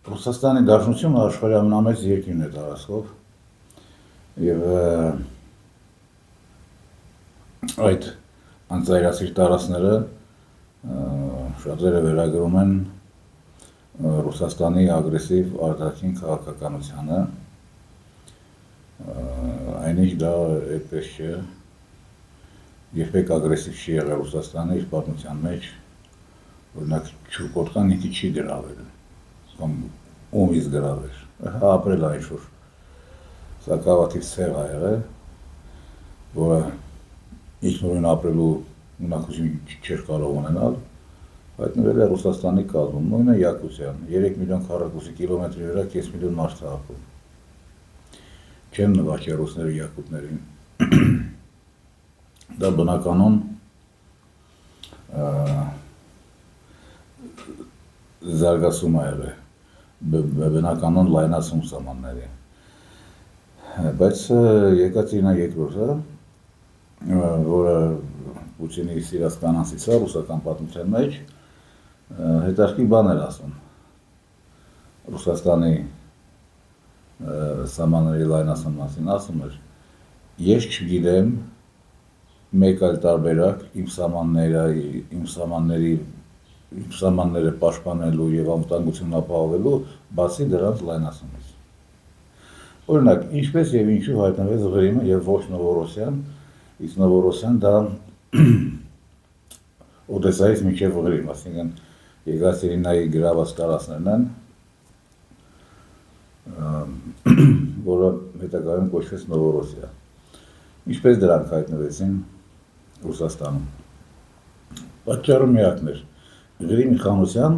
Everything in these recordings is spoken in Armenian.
Ռուսաստանի Դաշնությունը աշխարհի ամենամեծ երկիրն է տարածքով եւ այդ անձայրացիր տարածքները շատերը վերագրում են Ռուսաստանի ագրեսիվ արտաքին քաղաքականությանը, այնինչ դա այդպես չէ, երբեք ագրեսիվ չի եղել Ռուսաստանը իր պատմության մեջ, օրինակ Չուրկոտկան ինքը չի գրավել, կամ ումից գրավել, ապրել է ինչ-որ սակավաթիվ ցեղ ա եղել, որը ինքնուրույն ապրելու ունակություն չէր կարող ունենալ, հայտնվել է Ռուսաստանի կազմում, նույնը Յակուտիան, 3 միլիոն քառակուսի կիլոմետրի վրա կես միլիոն մարդ է ապրում։ Չեն նվաճել ռուսները յակուտներին։ Դա բնականon զարգացում է եղել, բնականon լայնացում սահմանների։ Բայց Եկատերինա II-ը, որը Պուտինի սիրած կանանցից է ռուսական պատմության մեջ, հետաքրքիր բան էր ասում Ռուսաստանի սահմանների լայնացման մասին, ասում էր, ես չգիտեմ մեկ այլ տարբերակ իմ սահմանները պաշտպանելու եւ անվտանգությունն ապահովելու, բացի դրանց լայնացումից։ Օրինակ, ինչպես եւ ինչու հայտնվեց Ղրիմը եւ ոչ Նովորոսիան, իսկ Նովորոսիան դա Օդեսայից մինչև Ղրիմ, այսինքն Եկատերինայի գրաված տարածքներն են, որը հետագայում կոչվեց Նովորոսիա։ Ինչպես դրանք հայտնվեցին Ռուսաստանում։ Պատճառը միակն էր Ղրիմի խանության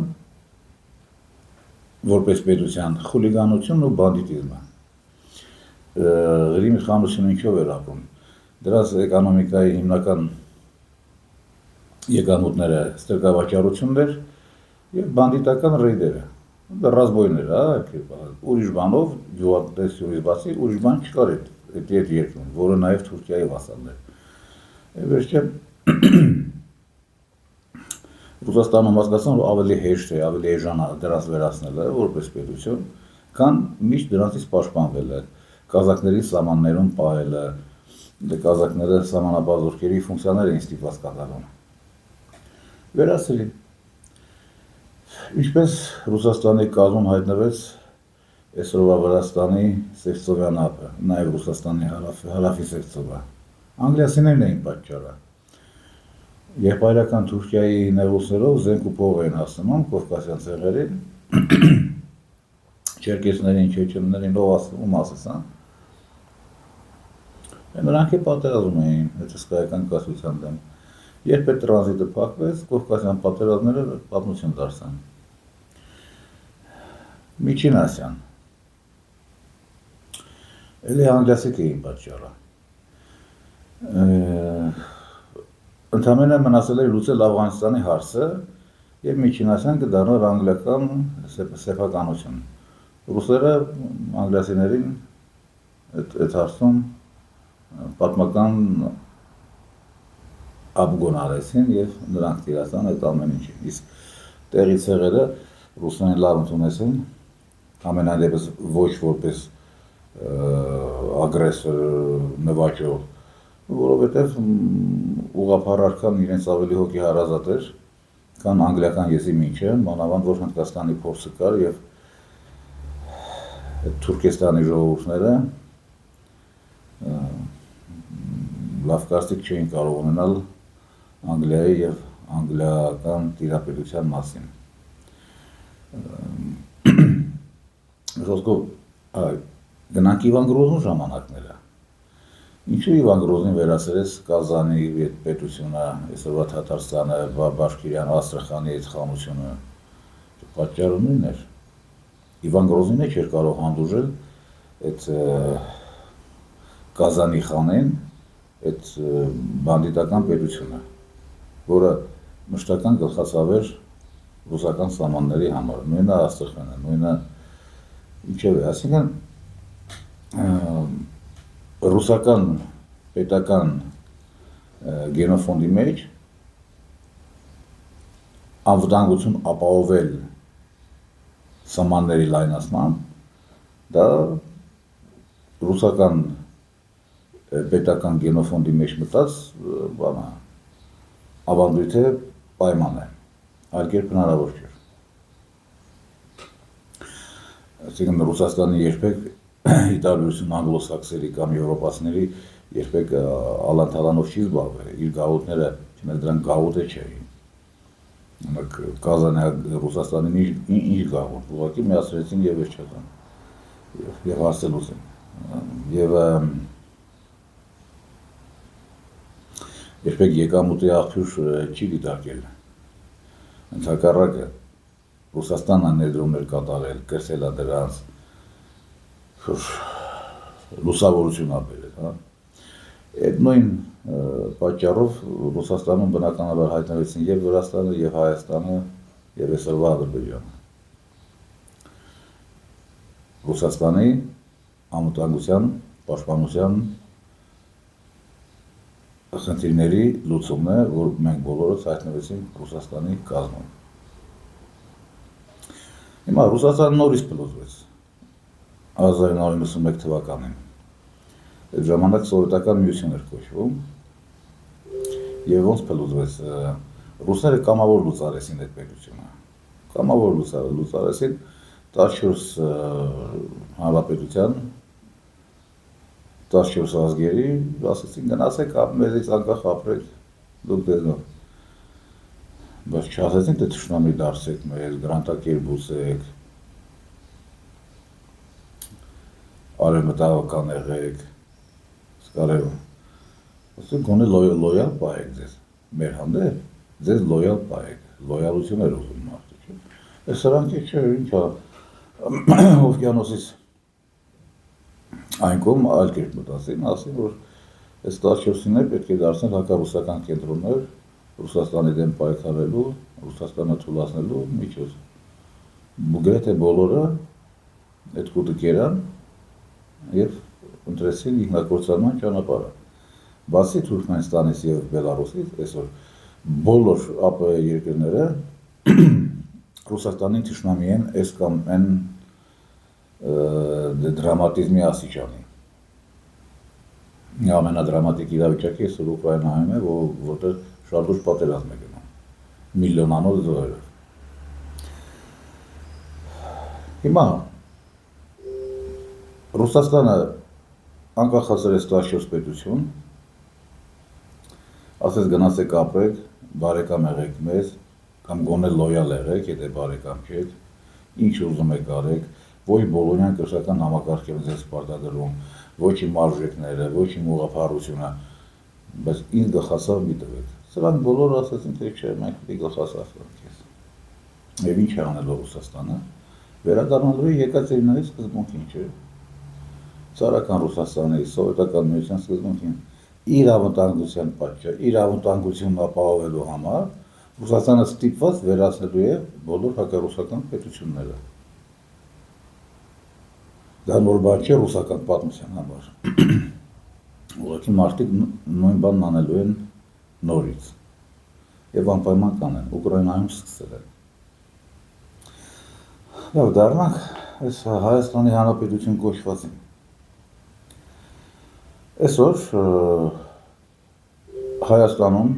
որպես պետության խուլիգանությունն ու բանդիտիզմը։ Ղրիմի խանությունը ինչով էր ապրում։ Դրանց էկոնոմիկայի հիմնական եկամուտները ստրկավաճառությունն էր եւ բանդիտական ռեյդերը, ռազմոյները, ուրիշ բանով գյուղատնտեսությունից բացի ուրիշ բան չկար այդ երկրում, որը նաեւ Թուրքիայի վասալ էր։ Վերջում Ռուսաստանում հասկացան, որ ավելի հեշտ է, ավելի էժան է դրանց վերացնելը որպես պետություն, քան միշտ դրանցից պաշտպանվելը, կազակների սահմաններում պահելը, կազակները սահմանապահ ֆունկցիաներ էին ստիպված կատարում։ Վերացրին։ Ինչպես Ռուսաստանի կազմում հայտնվեց այսօրվա Վրաստանի Սևծովյան ափը, նաև Ռուսաստանի հարավի Սևծովը։ Անգլիացիներն էին պատճառը։ Եղբայրական Թուրքիայի նեղուցներով զենք ու փող էին հասնում Կովկասյան ցեղերին, չերկեսներին, չեչեններին, ում ասեցան։ Նրանք է պատերազմ էին հսկայական կասության դեմ։ Երբ այդ տրանզիտը փակվեց, Կովկասյան պատերազմները պատմություն դարձան։ Միջին Ասիան։ Էլի անգլիացիք էին պատճառը։ Ընդամենը մնացել էր լուծել Աֆղանստանի հարցը եւ Միջին Ասիան կդառնար անգլիական սեփականություն։ Ռուսերը անգլիացիներին այդ հարցում պատմական աբգոն արեցին եւ նրանք տիրացան այդ ամեն ինչը։ Իսկ տեղի ցեղերը ռուսներին լավ ընդունեցին, ամենայնպես ոչ որպես ագրեսոր նվաճող, որովհետեւ ուղղափառ արքան իրենց ավելի հոգի հարազատ էր, քան անգլիական եզի մինչը, մանավանդ որ Հնդկաստանի փորձը կար եւ Թուրքեստանի ժողովուրդները լավ կարծիք չէին կարող ունենալ Անգլիայի եւ անգլիական տիրապետության մասին։ Խոսքով գնանք Իվան Գրոզնու ժամանակները։ Ինչու Իվան Գրոզնին վերացրեց Կազանի պետությունը, այսօրվա Թաթարստանը, Բաշկիրյան, Աստրախանի այդ խանությունը։ Պատճառը նույնն էր։ Իվան Գրոզինը չէր կարող հանդուրժել այդ Կազանի խանին, այդ բանդիտական պետությունը, որը մշտական գլխացավ էր ռուսական սահմանների համար, նույնը Աստրախանը, նույնը ինչև է, այսինքն ռուսական պետական գենոֆոնդի մեջ անվտանգություն ապահովել սահմանների լայնացման, դա ռուսական պետական գենոֆոնդի մեջ մտած բանը ավանդույթ է, պայման է, այլ կերպ հնարավոր չէ։ Այսինքն Ռուսաստանի երբեք ի տարբերություն անգլոսաքսերի կամ եվրոպացիների երբեք ալանթալանով չի զբաղվել, իր գաղութները, չնայած դրանք գաղութ չէին։ Կազանի Ռուսաստանի ինչ գաղութ, ուղղակի միացրեցին եւ վերջացան։ Եվ հասցելուց են։ Եվ երբեք եկամուտի աղբյուր չի դիտարկել։ Ընդհակառակը Ռուսաստանը ներդրումներ կատարել, կրսել է դրանց, լուսավորություն ապերել, հա։ Այդ նույն պատճառով Ռուսաստանում բնականաբար հայտնվեցին եւ Վրաստանը, եւ Հայաստանը, եւ այսօրվա Ադրբեջանը։ Ռուսաստանի անվտանգության, պաշտպանության խնդիրների լուծումն է, որ մենք բոլորս հայտնվեցինք Ռուսաստանի կազմում։ Հիմա Ռուսաստանը նորից փլուզվեց 1991 թվականին։ Այդ ժամանակ սովետական միություն էր կոչվում եւ ոնց փլուզվեց, ռուսները կամավոր լուծարեցին այդ պետությունը, կամավոր լուծարեցին 14 հանրապետության, 14 ազգերի, ասեցին գնացեք մեզից անկախ ապրեք, դուք դեզնով, բայց չասեցին թե թշնամի դարձեք մեզ, գրանտակերբուսեք, արևմտահավական եղեք, սկարևը, ասեցին գոնե լոյալ պահեք ձեզ, մեր հանդեպ, ձեզ լոյալ պահեք, լոյալություն էր ուզում մարդը, չէ, այս սրանք չէ, ինչա, օվկիանոսից այն կողմ այլ կերպ մտածին, ասին, որ այս 14-ին պետք է դարձնել հակառուսական կենտրոններ Ռուսաստանի դեմ պայքարելու, Ռուսաստանը թուլացնելու միջոց։ Գրեթե բոլորը այդ կուտը կերան եւ ընտրեցին ինքնակորցանման ճանապարհը։ Բացի Թուրքմենստանից եւ Բելարուսից, այսօր բոլոր ԱՊՀ երկրները Ռուսաստանին թշնամի են այս կամ այն դրամատիզմի աստիճանի։ Ամենադրամատիկ իրավիճակը այսօր Ուկրաինայում է, որտեղ շատ ուժ պատերազմ է գնում, միլիոնանոց զոհերով։ Հիմա Ռուսաստանը անկախացրեց 14 պետություն, ասես գնացեք ապրեք, բարեկամ եղեք մեզ, կամ գոնե լոյալ եղեք, եթե բարեկամ չեք, ինչ ուզում եք արեք, ոչ բոլորյան կրթական համակարգերը ձեզ պարտադրում, ոչ իմ արժեքները, ոչ իմ ուղղափառությունը, բայց ինձ գլխասավ մի տվեք։ Սրանք բոլորը ասացին, թե չէ, մենք պիտի գլխասավ տանք քեզ։ Եվ ինչ է անելով Ռուսաստանը, վերադառնալու է Եկատերինայի սկզբունքին, չէ։ Ցարական Ռուսաստանի, սովետական միության սկզբունքին, իր անվտանգության պատճառ, իր անվտանգությունն ապահովելու համար Ռուսաստանը ստիպված վերացնելու է բոլոր հակառուսական պետությունները։ Դա նոր բան չէ ռուսական պատմության համար։ Ուղղակի մարդիկ նույն բանն անելու են նորից։ Եվ անպայման կանեն, Ուկրաինայում սկսել են։ Եվ դառնանք այս Հայաստանի Հանրապետություն կոչվածին։ Այսօր Հայաստանում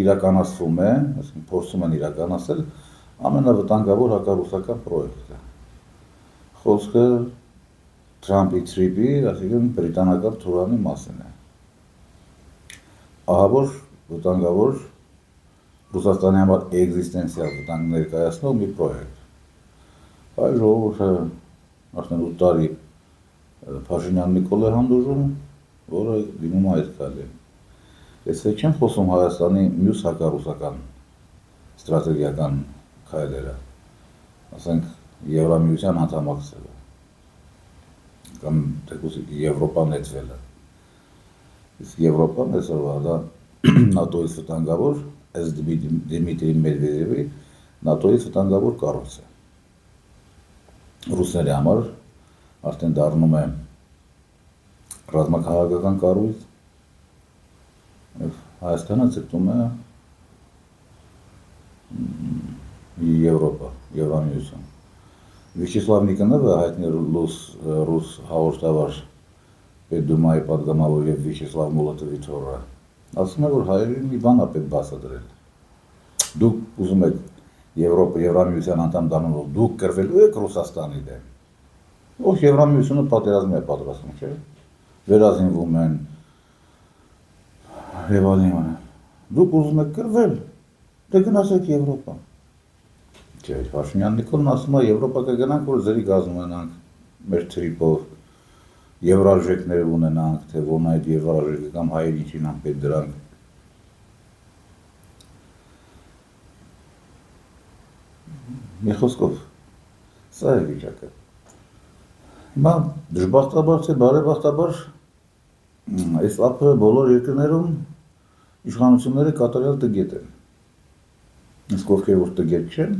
իրականացվում է, այսինքն փորձում են իրականացնել ամենավտանգավոր հակառուսական պրոյեկտը։ Խոսքը Թրամփի թրիպի, այսինքն բրիտանական թուրանի մասին է։ Ահավոր վտանգավոր Ռուսաստանի համար էգզիստենցիալ վտանգ ներկայացնող մի պրոյեկտ։ Հայ ժողովուրդը արդեն 8 տարի Փաշինյան Նիկոլ է հանդուրժում, որը դիմում է այդ քայլին։ Ես չեմ խոսում Հայաստանի մյուս հակառուսական ստրատեգիական քայլերը, ասենք Եվրամիության անդամակցելը կամ թեկուզ Եվրոպա նետվելը։ Իսկ Եվրոպան այսօրվա դա ՆԱՏՕ-ից վտանգավոր, ըստ Դիմիտրի Մեդվեդևի ՆԱՏՕ-ից վտանգավոր կառույց է։ Ռուսների համար արդեն դառնում է ռազմաքաղաքական կառույց, Հայաստանը ձգտում է Եվրոպա, Եվրամիություն։ Վիչեսլավ Նիկոնովը հայտնի ռուս հաղորդավար Պետդումայի պատգամավոր եւ Վիչեսլավ Մոլոտովի թոռը ասում է, որ հայերին մի բան է պետք բացատրել։ Դուք ուզում եք Եվրամիության անդամ դառնալ, դուք կռվելու եք Ռուսաստանի դեմ։ Ոչ Եվրամիությունը պատերազմի է պատրաստվում, չէ՞։ Վերազինվում են եւ այլն։ Դուք ուզում եք կռվել, դե գնացեք Եվրոպա։ Չէ, Փաշինյան Նիկոլն ասում է Եվրոպա կգնանք, որ ձերի գազ ունենանք, մեր թրիպով, եվրարժեքներ ունենանք, թե որն այդ եվրարժեքը կամ հայեր ինչին են պետք դրանք։ Մի խոսքով, սա է վիճակը։ Հիմա դժբախտաբար թե բարեբախտաբար այս ափը բոլոր երկրներում իշխանությունները կատարյալ տգետ են։ Իսկ ովքեր որ տգետ չեն,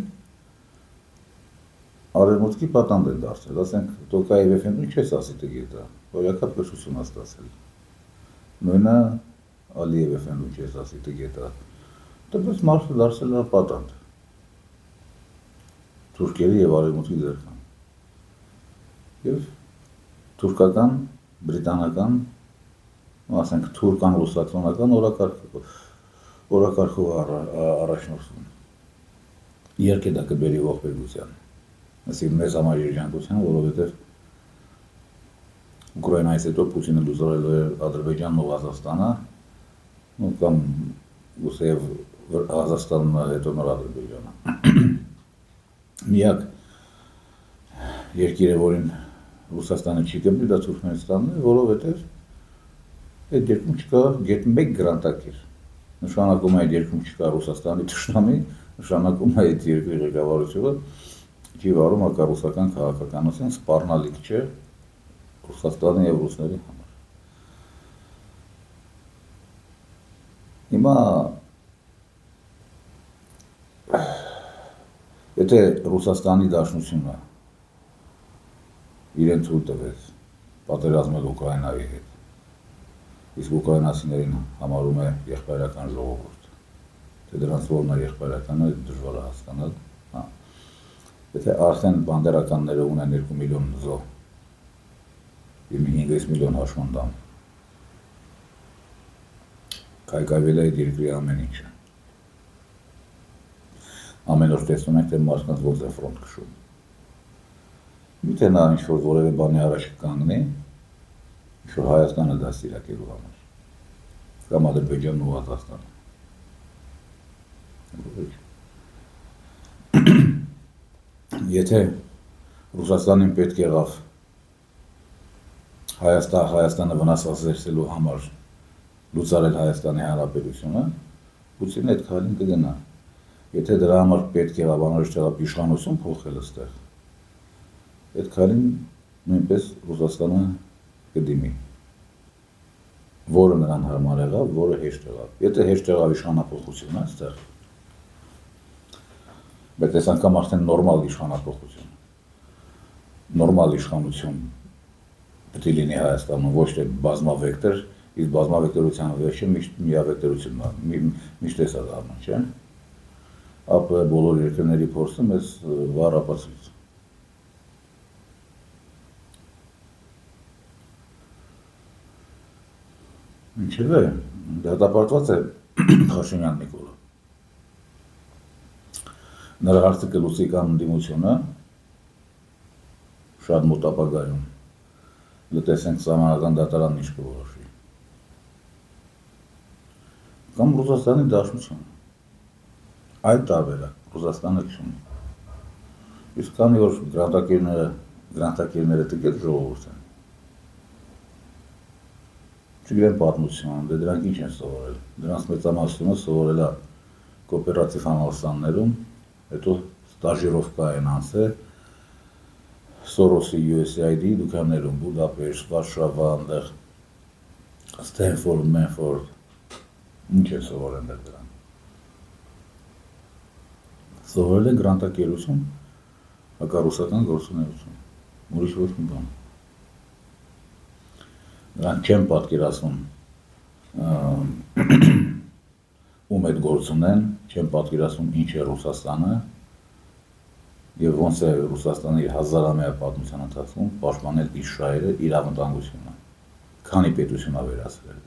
Արևմուտքի պատանդ են դարձել, ասենք Տոկաև Էֆենդուն չես ասի տգետը, հորյակապ կշություն աստացել։ Նույնը Ալիև Էֆենդուն չես ասի տգետը, դեպս մարդը դարձել է պատանդ։ Թուրքերի և Արևմուտքի ձեռքան։ Եվ թուրքական, բրիտանական, ասենք թուրքան ռուսացոնական օրակարգով առաջնորդվում։ Իհարկե դա կբերի ողբերգության։ Այսինքն մեզ համար երջանկության, որովհետև Ուկրաինայից հետո Պուտինը լուծարել է Ադրբեջանն ու Ղազախստանը, կամ գուցեև Ղազախստանն հետո նոր Ադրբեջանը։ Միակ երկիրը, որին Ռուսաստանը չի կպրի, դա Թուրքմենստանն է, որովհետև այդ երկրում չկա մեկ գրանտակիր։ Նշանակում է այդ երկրում չկա Ռուսաստանի թշնամի, նշանակում է այդ երկրի ղեկավարությունը չի վարում հակառուսական քաղաքականություն, սպառնալիք չէ Ռուսաստանի և ռուսների համար։ Հիմա եթե Ռուսաստանի Դաշնությունը իրեն թույլ տվեց պատերազմել Ուկրաինայի հետ, իսկ ուկրաինացիներին համարում է եղբայրական ժողովուրդ, թե դրանց որն է եղբայրականը դժվար է հասկանալ, Եթե արդեն բանդերականները ունեն 2 միլիոն զոհ, 5 միլիոն հաշմանդամ, կայկայվել է այդ երկրի ամեն ինչը։ Ամեն օր տեսնում ենք, թե մարդկանց ոնց է ֆրոնտ քշում։ Միթե նա ինչ-որ որևէ բանի առաջ կանգնի, ինչ-որ Հայաստանը դաստիարակելու համար, կամ Ադրբեջանն ու Ղազախստանը։ Եթե Ռուսաստանին պետք եղավ Հայաստանը վնասվածքելու համար լուծարել Հայաստանի Հանրապետությունը, Պուտինը այդ քայլին կգնա։ Եթե դրա համար պետք եղավ անհրաժեշտ եղավ իշխանություն փոխել այստեղ, այդ քայլին նույնպես Ռուսաստանը կդիմի։ Որը նրան հարմար եղավ, որը հեշտ եղավ։ Եթե հեշտ եղավ իշխանափոխությունը այստեղ, բայց այս անգամ արդեն նորմալ իշխանափոխություն, նորմալ իշխանություն պետք է լինի Հայաստանում, ոչ թե բազմավեկտոր, իսկ բազմավեկտորության վերջը միավեկտորությունն է, միշտ էս է դառնում, չէ՞։ Ապա բոլոր երկրների փորձը մեզ վառ ապացույց։ Ինչևէ, դատապարտված է Փաշինյան Նիկոլը։ Նրա հարցը կլուծի կամ ընդդիմությունը շատ մոտ ապագայում, լտեսենք սահմանական դատարանն ինչ կորոշի, կամ Ռուսաստանի Դաշնությունը, այլ տարբերակ Ռուսաստանը չունի։ Իսկ քանի որ գրանտակիրները տգետ ժողովուրդ են, չգիտեմ պատմություն, դե դրանք ինչ են սովորել, դրանց մեծամասնությունը սովորել է կոոպերատիվ համալսարաններում, հետո ստաժիրովկա են անցել Սորոսի USAID դուքաններում, Բուդապեշտ, Վարշավա, այնտեղ Ստենֆորդ, Մենֆորդ, ինչ է սովորել դրանք։ Սովորել են գրանտակերություն, հակառուսական գործունեություն, ուրիշ ոչ մի բան։ Նրանք չեն պատկերացնում ում այդ գործ ունեն, չեն պատկերացնում ինչ է Ռուսաստանը, Եվ ոնց է Ռուսաստանի հազարամյա պատմության ընթացքում պաշտպանել իր շահերը, իր անվտանգությունը, քանի պետություն ա վերացրել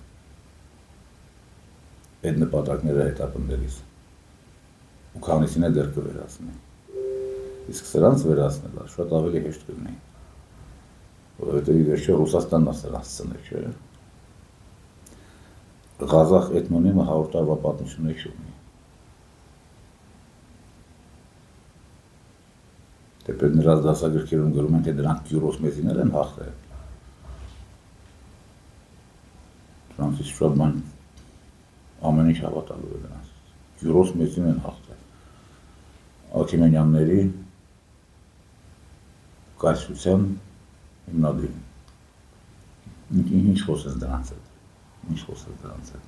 այդ նպատակները հետապնդելիս ու քանիսին է դեռ կվերացնի։ Իսկ սրանց վերացնելը շատ ավելի հեշտ կլինի, որովհետև ի վերջո Ռուսաստանն է սրանց ծնել, չէ՞։ Ղազախ էթնոնիմը 100 տարվա պատմություն չունի։ Թեպետ նրանց դասագրքերում գրում են, թե դրանք գյուրոս մեծիներ են հաղթել։ Դրանցից շատ բան ամեն ինչ հավատալու է դրանց։ Գյուրոս մեծին են հաղթել։ Աքիմենյանների կայսրության հիմնադիրն։ Ինչ խոսես դրանց հետ։ Ինչ խոսես դրանց հետ։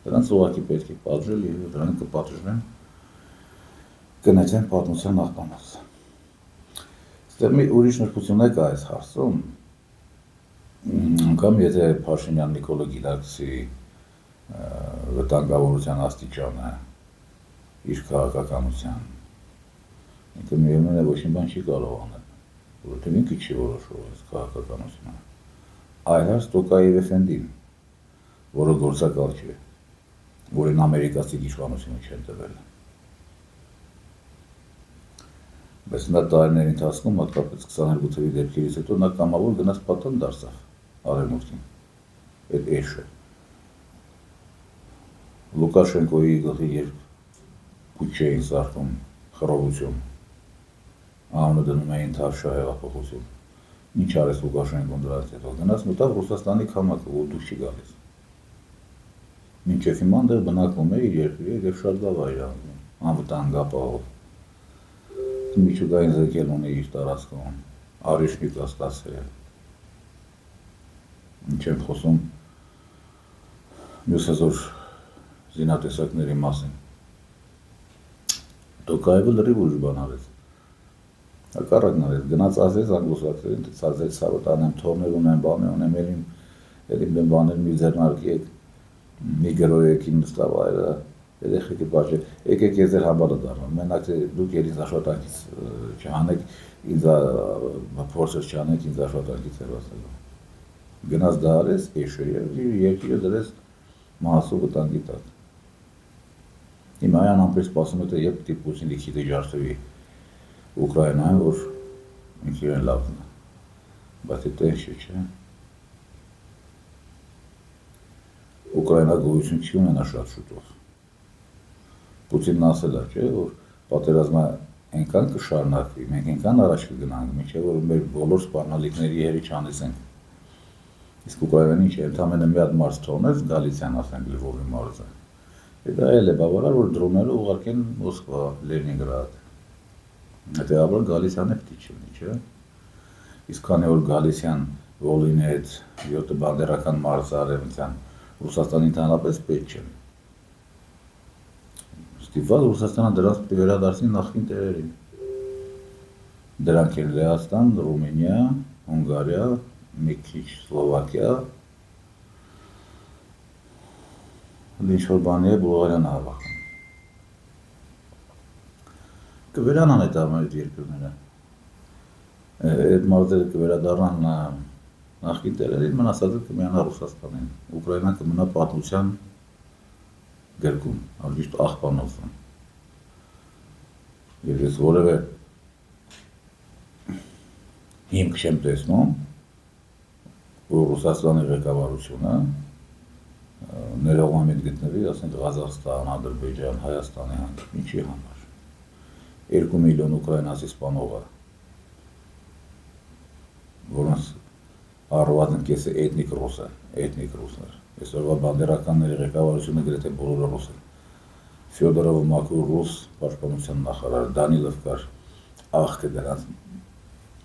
Դրանց ուղղակի պետք է պատժել եւ դրանք կպատժվեն կնեցեն պատմության աղբանոց։ Ստեղ մի ուրիշ նրբություն է կա այս հարցում, անգամ եթե Փաշինյան Նիկոլը գիտակցի վտանգավորության աստիճանը իր քաղաքականության, ինքը միևնույն է ոչինչ բան չի կարող անել, որովհետև ինքը չի որոշում այս քաղաքականությունը, այլ հարց Տոկաև Էֆենդին, որը գործակալ չէ, որին ամերիկացի իշխանությունը չեն տվել։ Բայց նա տարիների ընթացքում, հատկապես 22 թվականի դեպքերից հետո, նա կամավոր գնաց պատան դարձավ Արևմուտքին, այդ էշը։ Լուկաշենկոյի գլխի երբ պուչ էին սարքում խռովություն, անունը դնում էին Թավշա հեղափոխություն, ինչ արեց Լուկաշենկոն դրանից հետո, գնաց մտավ Ռուսաստանի քամակը, որ դուրս չի գալիս։ Մինչև հիմա այնտեղ բնակվում է իր երկրի եւ շատ լավ է իրանում, անվտանգ ապահով։ Միջուկային զեկել ունի իր տարածքում, արիշնիկ աստացել։ Ինչ եմ խոսում մյուս հզոր զինատեսակների մասին։ Տոկաևը լրիվ ուրիշ բան արեց։ Հակառակն արեց, գնաց ասեց անգլոսացիներին, ցածեց ցավը տանեմ, թորներ ունեմ, բան ունեմ, ելին բաներ մի ձեռնարկի մի գրոյեք իմ նստավայրը, երեխեքի բաժել, եկեք ես ձեր համարը դառնամ, մենակ թե դուք երից աշխատանքից չանեք, ինձ փորձեր չանեք, ինձ աշխատանքից հեռացնելու։ Գնաց դա արեց, էշը եւ երկիրը դրեց մահացու վտանգի տակ։ Հիմա այն ամբողջ սպասում է, թե երբ պիտի Պուտինը քիթը ջարդվի Ուկրաինայում, որ ինքը իրեն լավն է, բայց դա էշը չէ։ Ուկրաինա գոյություն չի ունենա շատ շուտով։ Պուտինն ասել է, չէ, որ պատերազմը այնքան կշարունակվի, մենք այնքան առաջ կգնանք, մինչև որ մեր բոլոր սպառնալիքների հերի չանեցենք։ Իսկ Ուկրաինան ինչ է, ընդամենը մի հատ մարզ թողնեց Գալիցիան, ասենք Լվովի մարզը։ Դա էլ է բավարար, որ դրոնները ուղարկեն Մոսկվա, Լենինգրադ։ Հետևաբար Գալիցիան է պիտի չլինի, չէ։ Իսկ քանի որ Գալիցիան, Վոլինետ, 7 բանդերական մարզը արևմտյան Ռուսաստանի ընդհանրապես պետք չեն։ Ստիպված Ռուսաստանը դրանց պիտի վերադարձնի նախկին տեղերին։ Դրանք են Լեհաստան, Ռումինիա, Հունգարիա, մի քիչ Սլովակիա, ինչ-որ բանի է Բուլղարիան հավաքում։ Կվերանան այդ ամեն երկրները։ Այդ մարզերը կվերադառնան նախկին տեղերին, մնացածը կմիանա Ռուսաստանին։ Ուկրաինան կմնա պատմության գրքում, ճիշտ աղբանոցում։ Եվ ես որևէ հիմք չեմ տեսնում, որ Ռուսաստանի ղեկավարությունը ներողամիտ գտնվի, ասենք Ղազախստան, Ադրբեջան, Հայաստանի հանդեպ, ինչի համար։ 2 միլիոն ուկրաինացի սպանողը, որոնց առավոտն կեսը էթնիկ ռուսներ։ Այսօրվա բանդերականների ղեկավարությունը գրեթե բոլորը ռուս են։ Ֆյոդորովը մաքուր ռուս, պաշտպանության նախարար, Դանիլով կար, աղքը դրանց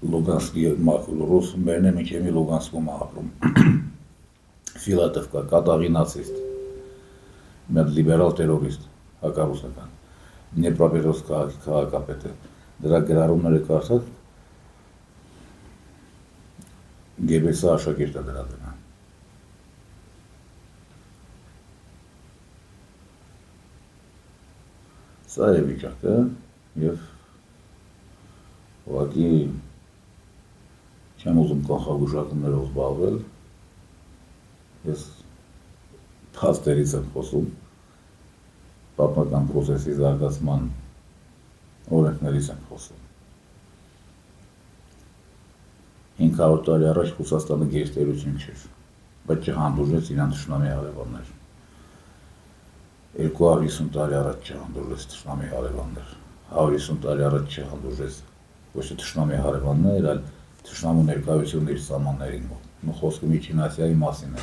Լուգանսկի մաքուր ռուս, մերն է մինչև մի Լուգանսկում ապրում։ Ֆիլատով կա, կատաղի նացիստ, մի հատ լիբերալ տերորիստ, հակառուսական, Դնեպրոպետրովսկ քաղաքի քաղաքապետ է, դրա գրառումները կարդաք, Գեբելսը աշակերտ է դրա դնա։ Սա է վիճակը և ուղղակի չեմ ուզում կանխագուշակումներով զբաղվել, ես փաստերից եմ խոսում, պատմական պրոցեսի զարգացման օրենքներից եմ խոսում։ 500 տարի առաջ Ռուսաստանը գերտերություն չէր, բայց չհանդուրժեց իրան թշնամի հարևաններ։ 250 տարի առաջ չհանդուրժեց թշնամի հարևաններ, 150 տարի առաջ չհանդուրժեց ոչ թե թշնամի հարևաններ, այլ թշնամու ներկայությունն իր սահմաններին մոտ։ Խոսքը Միջին Ասիայի մասին է,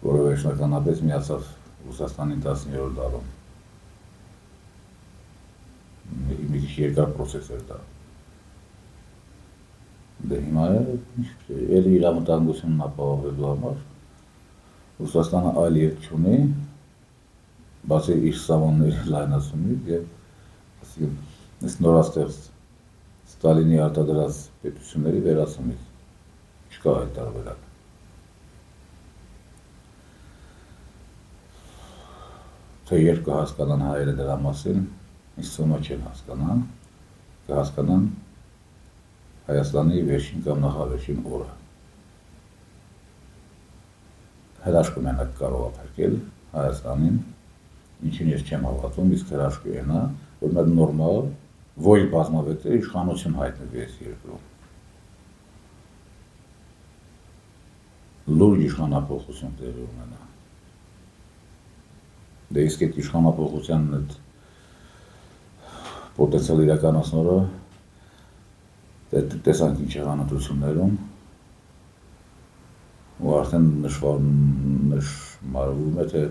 որը վերջնականապես միացավ Ռուսաստանին 10-րդ դարում։ Մի քիչ երկար պրոցես էր դա։ Դե հիմա էլի իր անվտանգությունն ապահովելու համար Ռուսաստանը այլ երկ չունի, բացի իր սահմանների լայնացումից եւ նորաստեղծ Ստալինի արտադրած պետությունների վերացումից, չկա այդ տարբերակ։ Թե երբ կհասկանան հայերը դրա մասին, ինձ թվում է չեն հասկանան, կհասկանան Հայաստանի վերջին կամ նախավերջին օրը։ Հրաշքը մենակ կարող է փրկել Հայաստանին, ինչին ես չեմ հավատում, իսկ հրաշքը այն է, որ մեր նորմալ ոչ բազմավետեր իշխանություն հայտնվի այս երկրում։ Լուրջ իշխանափոխություն տեղի ունենա։ Դե իսկ այդ իշխանափոխության այդ պոտենցիալ իրականացնողը տեսանք ինչ եղանտրություններում ու արդեն նշմարվում է, թե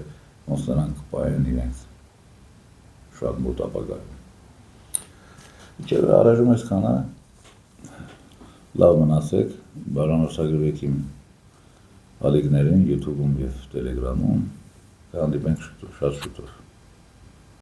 ոնց նրանք կպայեն իրենց շատ մոտ ապագայում։ Ինչևէ առայժմ այսքանը, լավ մնացեք, բարանոսագրվեք իմ ալիքներին YouTube-ում և Telegram-ում, կհանդիպենք շատ շուտով։